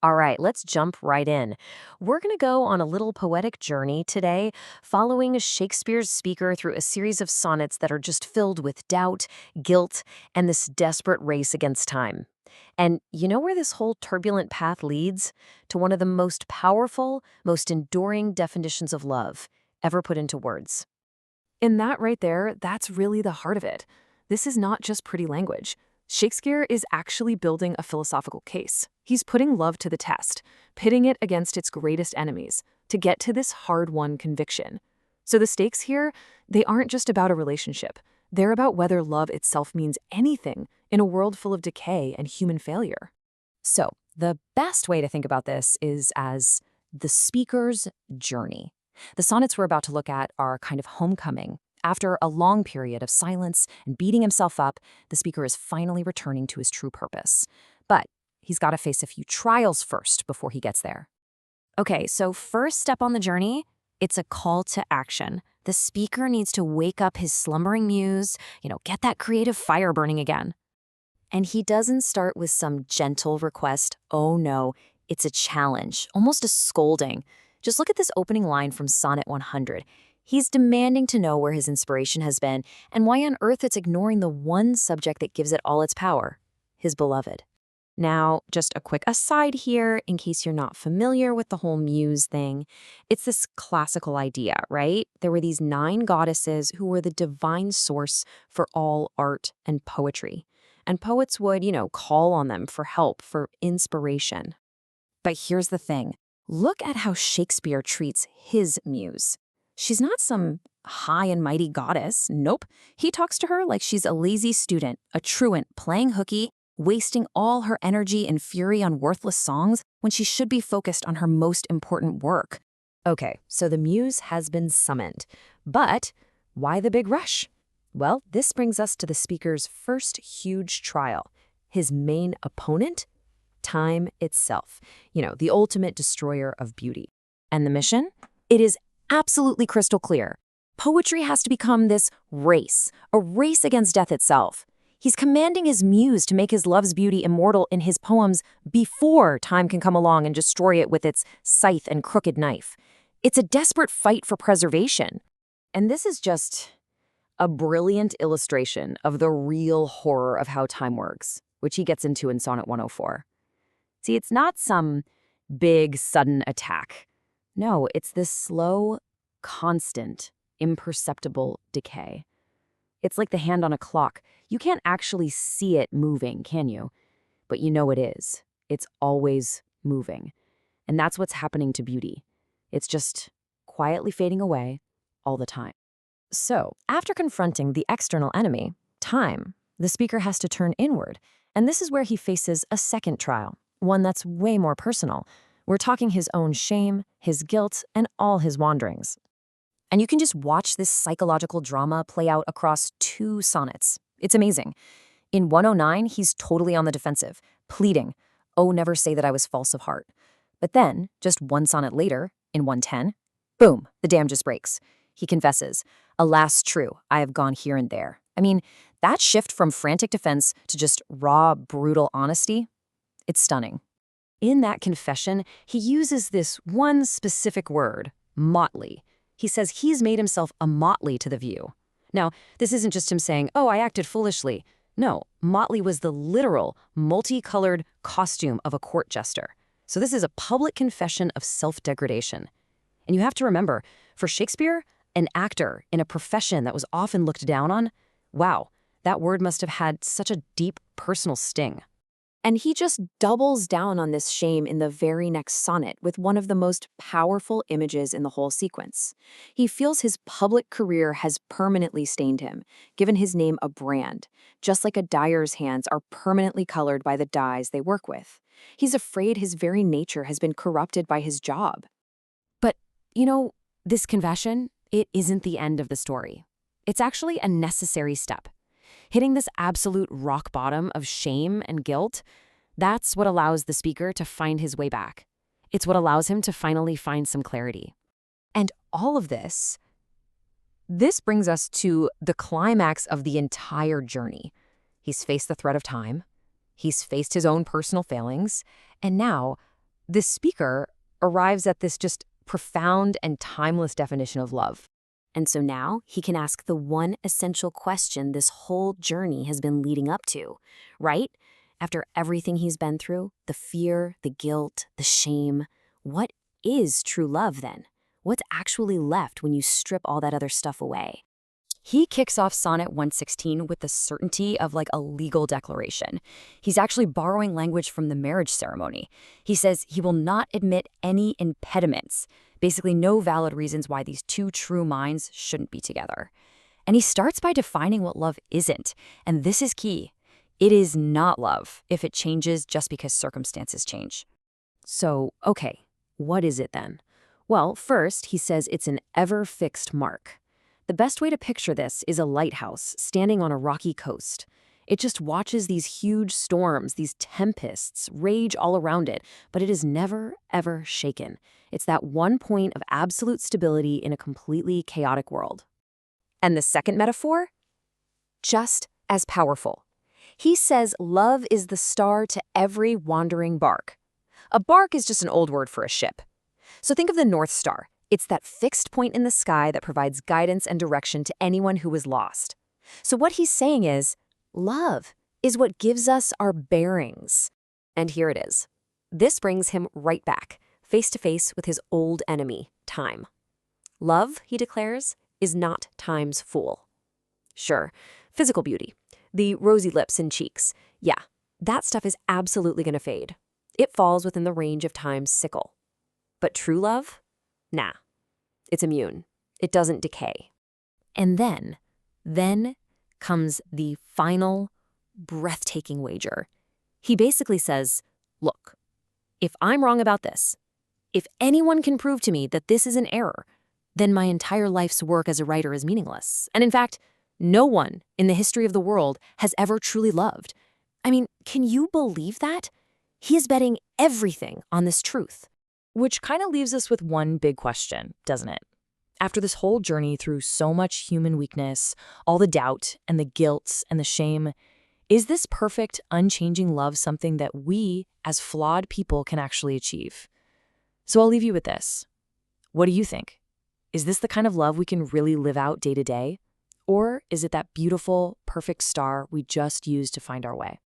All right, let's jump right in. We're going to go on a little poetic journey today, following Shakespeare's speaker through a series of sonnets that are just filled with doubt, guilt, and this desperate race against time. And you know where this whole turbulent path leads? To one of the most powerful, most enduring definitions of love ever put into words. In that right there, that's really the heart of it. This is not just pretty language. Shakespeare is actually building a philosophical case. He's putting love to the test, pitting it against its greatest enemies, to get to this hard-won conviction. So the stakes here, they aren't just about a relationship. They're about whether love itself means anything in a world full of decay and human failure. So, the best way to think about this is as the speaker's journey. The sonnets we're about to look at are kind of homecoming. After a long period of silence and beating himself up, the speaker is finally returning to his true purpose. But he's got to face a few trials first before he gets there. Okay, so first step on the journey, it's a call to action. The speaker needs to wake up his slumbering muse, get that creative fire burning again. And he doesn't start with some gentle request. Oh no, it's a challenge, almost a scolding. Just look at this opening line from Sonnet 100. He's demanding to know where his inspiration has been and why on earth it's ignoring the one subject that gives it all its power, his beloved. Now, just a quick aside here, in case you're not familiar with the whole Muse thing. It's this classical idea, right? There were these 9 goddesses who were the divine source for all art and poetry. And poets would, call on them for help, for inspiration. But here's the thing. Look at how Shakespeare treats his muse. She's not some high and mighty goddess. Nope. He talks to her like she's a lazy student, a truant playing hooky, wasting all her energy and fury on worthless songs when she should be focused on her most important work. Okay, so the muse has been summoned. But why the big rush? Well, this brings us to the speaker's first huge trial. His main opponent? Time itself. The ultimate destroyer of beauty. And the mission? It is absolutely crystal clear. Poetry has to become this race, a race against death itself. He's commanding his muse to make his love's beauty immortal in his poems before time can come along and destroy it with its scythe and crooked knife. It's a desperate fight for preservation. And this is just a brilliant illustration of the real horror of how time works, which he gets into in Sonnet 104. See, it's not some big, sudden attack. No, it's this slow, constant, imperceptible decay. It's like the hand on a clock. You can't actually see it moving, can you? But you know it is. It's always moving. And that's what's happening to beauty. It's just quietly fading away all the time. So, after confronting the external enemy, time, the speaker has to turn inward. And this is where he faces a second trial, one that's way more personal. We're talking his own shame, his guilt, and all his wanderings. And you can just watch this psychological drama play out across 2 sonnets. It's amazing. In 109, he's totally on the defensive, pleading, "Oh, never say that I was false of heart." But then, just 1 sonnet later, in 110, boom, the dam just breaks. He confesses, "Alas, true, I have gone here and there." I mean, that shift from frantic defense to just raw, brutal honesty, it's stunning. In that confession, he uses this one specific word, motley. He says he's made himself a motley to the view. Now, this isn't just him saying, "Oh, I acted foolishly." No, motley was the literal, multicolored costume of a court jester. So this is a public confession of self-degradation. And you have to remember, for Shakespeare, an actor in a profession that was often looked down on, wow, that word must have had such a deep personal sting. And he just doubles down on this shame in the very next sonnet with one of the most powerful images in the whole sequence. He feels his public career has permanently stained him, given his name a brand, just like a dyer's hands are permanently colored by the dyes they work with. He's afraid his very nature has been corrupted by his job. But, this confession, it isn't the end of the story. It's actually a necessary step. Hitting this absolute rock bottom of shame and guilt, that's what allows the speaker to find his way back. It's what allows him to finally find some clarity. And all of this brings us to the climax of the entire journey. He's faced the threat of time. He's faced his own personal failings. And now, This speaker arrives at this just profound and timeless definition of love. And so now he can ask the one essential question this whole journey has been leading up to, right? After everything he's been through, the fear, the guilt, the shame, what is true love then? What's actually left when you strip all that other stuff away? He kicks off Sonnet 116 with the certainty of like a legal declaration. He's actually borrowing language from the marriage ceremony. He says he will not admit any impediments, basically no valid reasons why these two true minds shouldn't be together. And he starts by defining what love isn't, and this is key. It is not love if it changes just because circumstances change. So, okay, what is it then? Well, first, he says it's an ever-fixed mark. The best way to picture this is a lighthouse standing on a rocky coast. It just watches these huge storms, these tempests, rage all around it, but it is never, ever shaken. It's that one point of absolute stability in a completely chaotic world. And the second metaphor? Just as powerful. He says love is the star to every wandering bark. A bark is just an old word for a ship. So think of the North Star. It's that fixed point in the sky that provides guidance and direction to anyone who is lost. So what he's saying is, love is what gives us our bearings. And here it is. This brings him right back, face to face with his old enemy, time. Love, he declares, is not time's fool. Sure, physical beauty, the rosy lips and cheeks, yeah, that stuff is absolutely going to fade. It falls within the range of time's sickle. But true love? Nah, it's immune. It doesn't decay. And then comes the final, breathtaking wager. He basically says, look, if I'm wrong about this, if anyone can prove to me that this is an error, then my entire life's work as a writer is meaningless. And in fact, no one in the history of the world has ever truly loved. I mean, can you believe that? He is betting everything on this truth. Which kind of leaves us with one big question, doesn't it? After this whole journey through so much human weakness, all the doubt and the guilt and the shame, is this perfect, unchanging love something that we, as flawed people, can actually achieve? So I'll leave you with this. What do you think? Is this the kind of love we can really live out day to day? Or is it that beautiful, perfect star we just use to find our way?